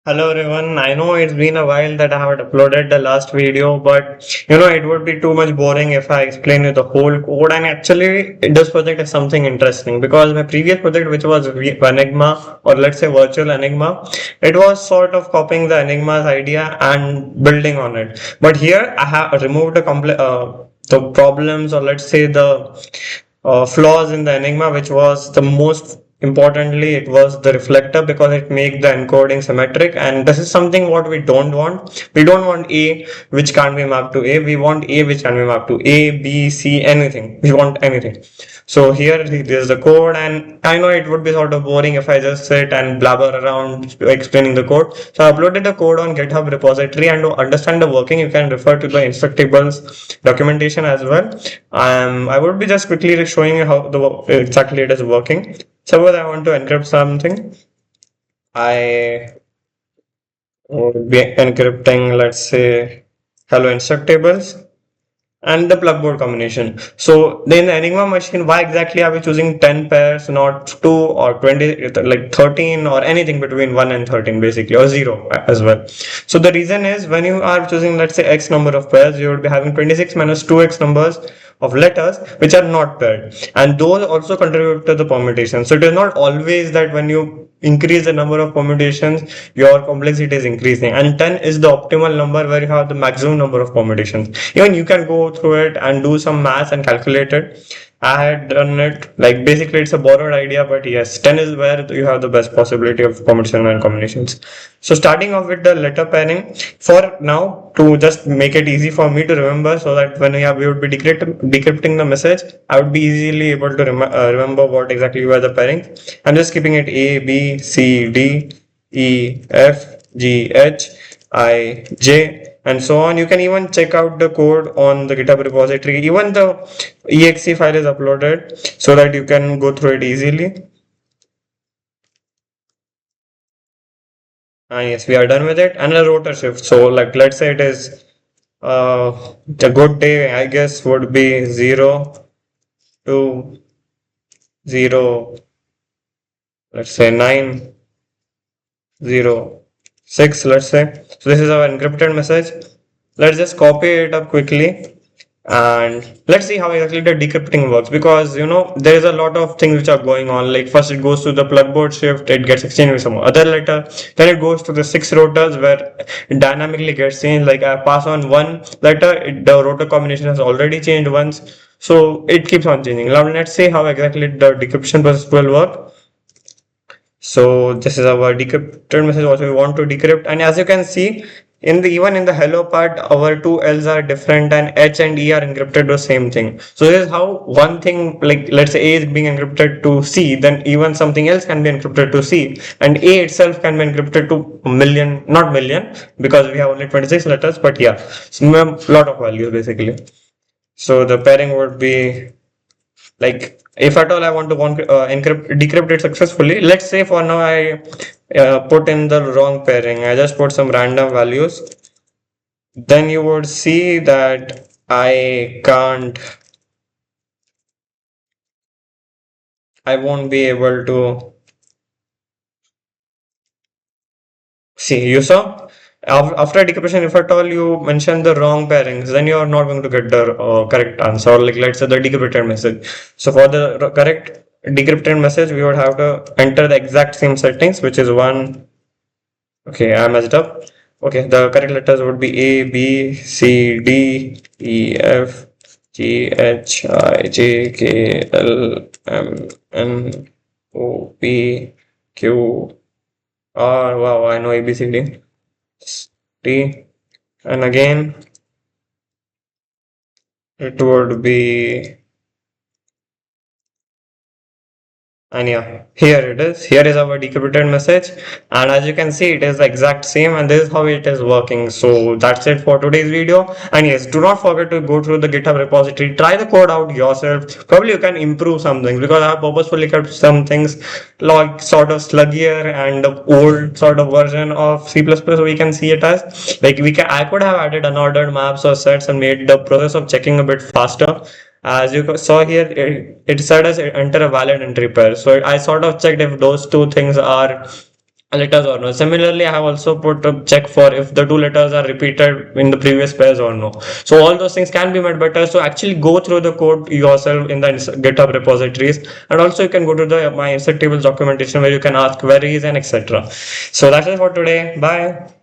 Hello everyone. I know it's been a while that I have uploaded the last video, but it would be too much boring if I explain you the whole code. And actually, this project is something interesting because my previous project, which was Enigma or let's say virtual Enigma, it was sort of copying the Enigma's idea and building on it. But here I have removed the problems or let's say the flaws in the Enigma, which was the most importantly, it was the reflector because it makes the encoding symmetric, and this is something what we don't want. We don't want A which can't be mapped to A. We want A which can be mapped to A, B, C, anything. We want anything. So here there's the code, and I know it would be sort of boring if I just sit and blabber around explaining the code. So I uploaded the code on GitHub repository, and to understand the working, you can refer to the instructables documentation as well. I would be just quickly showing you how exactly it is working. Suppose I want to encrypt something. I would be encrypting, let's say, hello instructables and the plug board combination. So in the Enigma machine, why exactly are we choosing 10 pairs, not 2 or 20, like 13 or anything between 1 and 13 basically, or 0 as well. So the reason is when you are choosing, let's say, X number of pairs, you would be having 26 minus 2X numbers of letters which are not paired, and those also contribute to the permutation. So it is not always that when you increase the number of permutations your complexity is increasing, and 10 is the optimal number where you have the maximum number of permutations. Even you can go through it and do some math and calculate it. I had done it, like basically it's a borrowed idea, but yes, 10 is where you have the best possibility of permutation and combinations. So starting off with the letter pairing, for now, to just make it easy for me to remember, so that when we would be decrypting the message, I would be easily able to remember what exactly were the pairings. I'm just keeping it A, B, C, D, E, F, G, H, I, J, and so on. You can even check out the code on the GitHub repository. Even the exe file is uploaded so that you can go through it easily. And yes, we are done with it. And a rotor shift. So like let's say it is a good day, I guess, would be 0 to 0, let's say 9, 0, 6, let's say. So this is our encrypted message. Let's just copy it up quickly and let's see how exactly the decrypting works, because there is a lot of things which are going on. Like first it goes to the plug board shift, it gets exchanged with some other letter, then it goes to the 6 rotors where it dynamically gets changed. Like I pass on one letter, the rotor combination has already changed once, so it keeps on changing. Now let's see how exactly the decryption process will work. So this is our decrypted message what we want to decrypt, and as you can see in the even in the hello part, our two L's are different and H and E are encrypted to the same thing. So this is how one thing, like let's say A is being encrypted to C, then even something else can be encrypted to C, and A itself can be encrypted to a million, not million, because we have only 26 letters, but yeah, so a lot of values basically. So the pairing would be like if at all I want to decrypt it successfully. Let's say for now I put in the wrong pairing, I just put some random values, then you would see that I won't be able to see. You saw? After decryption, if at all you mention the wrong pairings, then you are not going to get the correct answer. Or like let's say the decrypted message. So for the correct decrypted message, we would have to enter the exact same settings, which is one. Okay, I messed up. Okay, the correct letters would be A, B, C, D, E, F, G, H, I, J, K, L, M, N, O, P, Q, R. Wow, I know A, B, C, D, T, and again it would be. And yeah, here it is. Here is our decrypted message. And as you can see, it is the exact same, and this is how it is working. So that's it for today's video. And yes, do not forget to go through the GitHub repository. Try the code out yourself. Probably you can improve some things, because I have purposefully kept some things like sort of sluggier and the old sort of version of C++, so we can see it as like I could have added unordered maps or sets and made the process of checking a bit faster. As you saw here, it said as enter a valid entry pair. So I sort of checked if those two things are letters or no. Similarly, I have also put a check for if the two letters are repeated in the previous pairs or no. So all those things can be made better. So actually go through the code yourself in the GitHub repositories, and also you can go to the my insert tables documentation where you can ask queries and etc. So that's it for today. Bye.